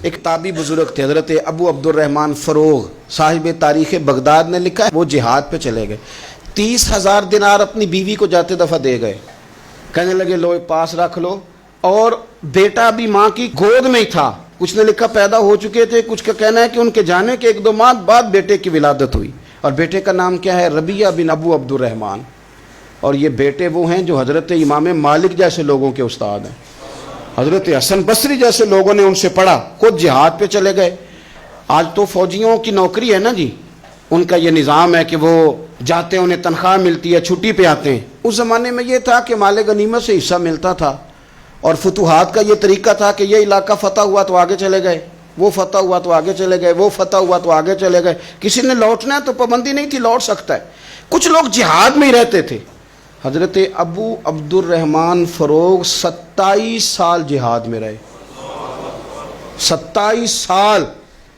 ایک تابعی بزرگ تھے حضرت ابو عبد الرحمن فروغ صاحب تاریخ بغداد نے لکھا ہے، وہ جہاد پہ چلے گئے، 30,000 دینار اپنی بیوی کو جاتے دفعہ دے گئے، کہنے لگے لو پاس رکھ لو، اور بیٹا بھی ماں کی گود میں ہی تھا، کچھ نے لکھا پیدا ہو چکے تھے، کچھ کا کہنا ہے کہ ان کے جانے کے 1-2 ماہ بعد بیٹے کی ولادت ہوئی، اور بیٹے کا نام کیا ہے؟ ربیعہ بن ابو عبد الرحمن، اور یہ بیٹے وہ ہیں جو حضرت امام مالک جیسے لوگوں کے استاد ہیں، حضرت حسن بصری جیسے لوگوں نے ان سے پڑھا، خود جہاد پہ چلے گئے۔ آج تو فوجیوں کی نوکری ہے نا جی، ان کا یہ نظام ہے کہ وہ جاتے ہیں، انہیں تنخواہ ملتی ہے، چھٹی پہ آتے ہیں۔ اس زمانے میں یہ تھا کہ مال غنیمت سے حصہ ملتا تھا، اور فتوحات کا یہ طریقہ تھا کہ یہ علاقہ فتح ہوا تو آگے چلے گئے، وہ فتح ہوا تو آگے چلے گئے، وہ فتح ہوا تو آگے چلے گئے، کسی نے لوٹنا ہے تو پابندی نہیں تھی، لوٹ سکتا ہے۔ کچھ لوگ جہاد میں ہی رہتے تھے۔ حضرت ابو عبد الرحمن فروغ 27 سال جہاد میں رہے، 27 سال۔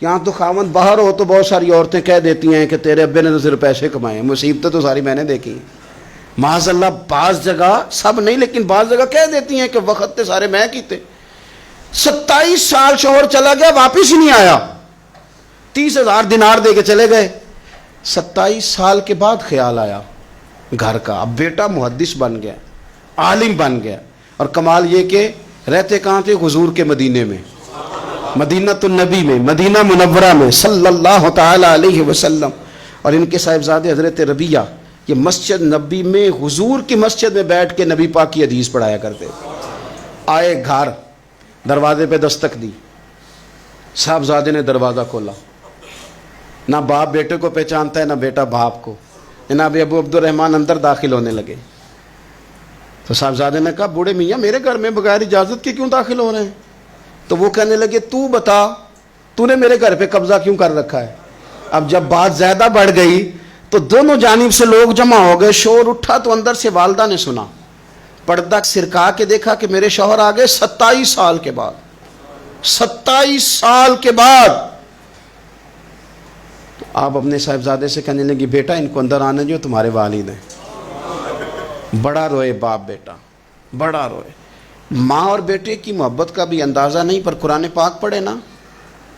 یہاں تو خاوند باہر ہو تو بہت ساری عورتیں کہہ دیتی ہیں کہ تیرے ابے نے تو صرف پیسے کمائے ہیں، مصیبتیں تو ساری میں نے دیکھی ہیں۔ معاذ اللہ، بعض جگہ، سب نہیں لیکن بعض جگہ کہہ دیتی ہیں کہ وقت تے سارے میں کیتے۔ 27 سال شوہر چلا گیا، واپس ہی نہیں آیا، 30,000 دینار دے کے چلے گئے۔ 27 سال کے بعد خیال آیا گھر کا، اب بیٹا محدث بن گیا، عالم بن گیا، اور کمال یہ کہ رہتے کہاں تھے؟ حضور کے مدینے میں، مدینہ النبی میں، مدینہ منورہ میں صلی اللہ تعالی علیہ وسلم۔ اور ان کے صاحبزادے حضرت ربیعہ یہ مسجد نبی میں، حضور کی مسجد میں بیٹھ کے نبی پاک کی حدیث پڑھایا کرتے۔ آئے گھر، دروازے پہ دستک دی، صاحبزادے نے دروازہ کھولا، نہ باپ بیٹے کو پہچانتا ہے نہ بیٹا باپ کو۔ جناب ابو عبد الرحمن اندر داخل ہونے لگے تو صاحبزادے نے کہا بوڑھے میاں میرے گھر میں بغیر اجازت کے کیوں داخل ہو رہے ہیں؟ تو وہ کہنے لگے تو بتا، تو نے میرے گھر پہ قبضہ کیوں کر رکھا ہے؟ اب جب بات زیادہ بڑھ گئی تو دونوں جانب سے لوگ جمع ہو گئے، شور اٹھا تو اندر سے والدہ نے سنا، پردہ سرکا کے دیکھا کہ میرے شوہر آ گئے 27 سال کے بعد، 27 سال کے بعد۔ آپ اپنے صاحبزادے سے کہنے لگی بیٹا ان کو اندر آنے جو، تمہارے والد ہیں۔ بڑا روئے باپ بیٹا، بڑا روئے۔ ماں اور بیٹے کی محبت کا بھی اندازہ نہیں، پر قرآن پاک پڑھے نا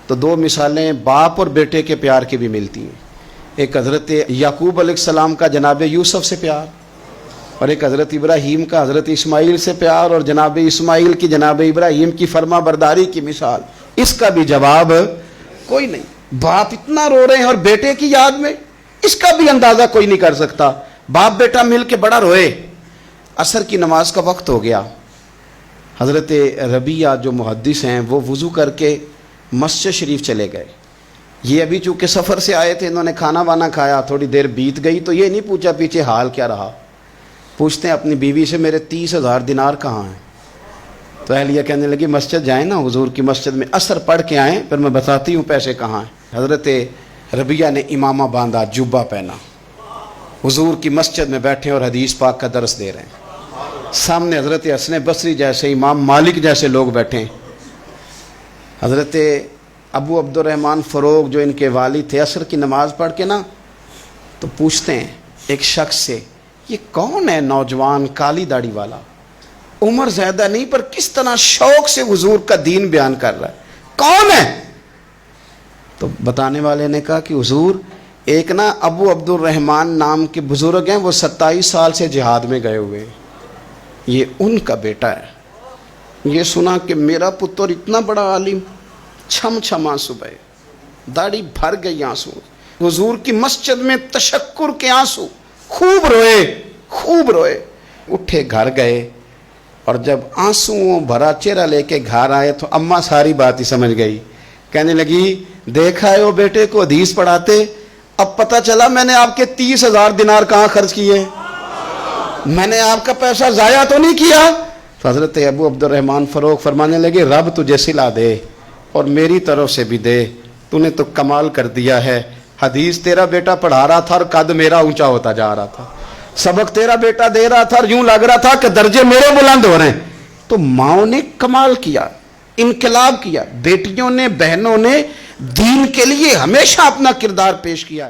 تو 2 مثالیں باپ اور بیٹے کے پیار کی بھی ملتی ہیں۔ ایک حضرت یعقوب علیہ السلام کا جناب یوسف سے پیار، اور ایک حضرت ابراہیم کا حضرت اسماعیل سے پیار، اور جناب اسماعیل کی جناب ابراہیم کی فرما برداری کی مثال، اس کا بھی جواب کوئی نہیں۔ باپ اتنا رو رہے ہیں اور بیٹے کی یاد میں، اس کا بھی اندازہ کوئی نہیں کر سکتا۔ باپ بیٹا مل کے بڑا روئے۔ عصر کی نماز کا وقت ہو گیا، حضرت ربیعہ جو محدث ہیں وہ وضو کر کے مسجد شریف چلے گئے۔ یہ ابھی چونکہ سفر سے آئے تھے، انہوں نے کھانا وانا کھایا، تھوڑی دیر بیت گئی تو یہ نہیں پوچھا پیچھے حال کیا رہا، پوچھتے ہیں اپنی بیوی سے میرے 30,000 دینار کہاں ہیں؟ تو اہلیہ کہنے لگی مسجد جائیں نا، حضور کی مسجد میں عصر پڑھ کے آئیں، پھر میں بتاتی ہوں پیسے کہاں ہیں۔ حضرت ربیعہ نے امامہ باندھا، جبہ پہنا، حضور کی مسجد میں بیٹھے اور حدیث پاک کا درس دے رہے ہیں۔ سامنے حضرت حسن بصری جیسے، امام مالک جیسے لوگ بیٹھے ہیں۔ حضرت ابو عبد الرحمن فروغ جو ان کے والد تھے، عصر کی نماز پڑھ کے نا تو پوچھتے ہیں ایک شخص سے، یہ کون ہے نوجوان کالی داڑھی والا، عمر زیادہ نہیں پر کس طرح شوق سے حضور کا دین بیان کر رہا ہے، کون ہے؟ تو بتانے والے نے کہا کہ حضور ایک نا ابو عبد الرحمن نام کے بزرگ ہیں، وہ 27 سال سے جہاد میں گئے ہوئے، یہ ان کا بیٹا ہے۔ یہ سنا کہ میرا پتر اتنا بڑا عالم، چھم چھم آنسو بہے، داڑھی بھر گئی آنسو، حضور کی مسجد میں تشکر کے آنسو، خوب روئے، خوب روئے۔ اٹھے گھر گئے، اور جب آنسوؤں بھرا چہرہ لے کے گھر آئے تو اماں ساری بات ہی سمجھ گئی، کہنے لگی دیکھا ہے وہ بیٹے کو حدیث پڑھاتے، اب پتہ چلا میں نے آپ کے 30,000 دینار کہاں خرچ کیے، میں نے آپ کا پیسہ ضائع تو نہیں کیا۔ تو حضرت ابو عبد الرحمن فروغ فرمانے لگے رب تجھے صلہ دے اور میری طرف سے بھی دے، تو نے تو کمال کر دیا ہے، حدیث تیرا بیٹا پڑھا رہا تھا اور قد میرا اونچا ہوتا جا رہا تھا، سبق تیرا بیٹا دے رہا تھا اور یوں لگ رہا تھا کہ درجے میرے بلند ہو رہے ہیں۔ تو ماؤں نے کمال کیا، انقلاب کیا، بیٹیوں نے، بہنوں نے دین کے لیے ہمیشہ اپنا کردار پیش کیا ہے۔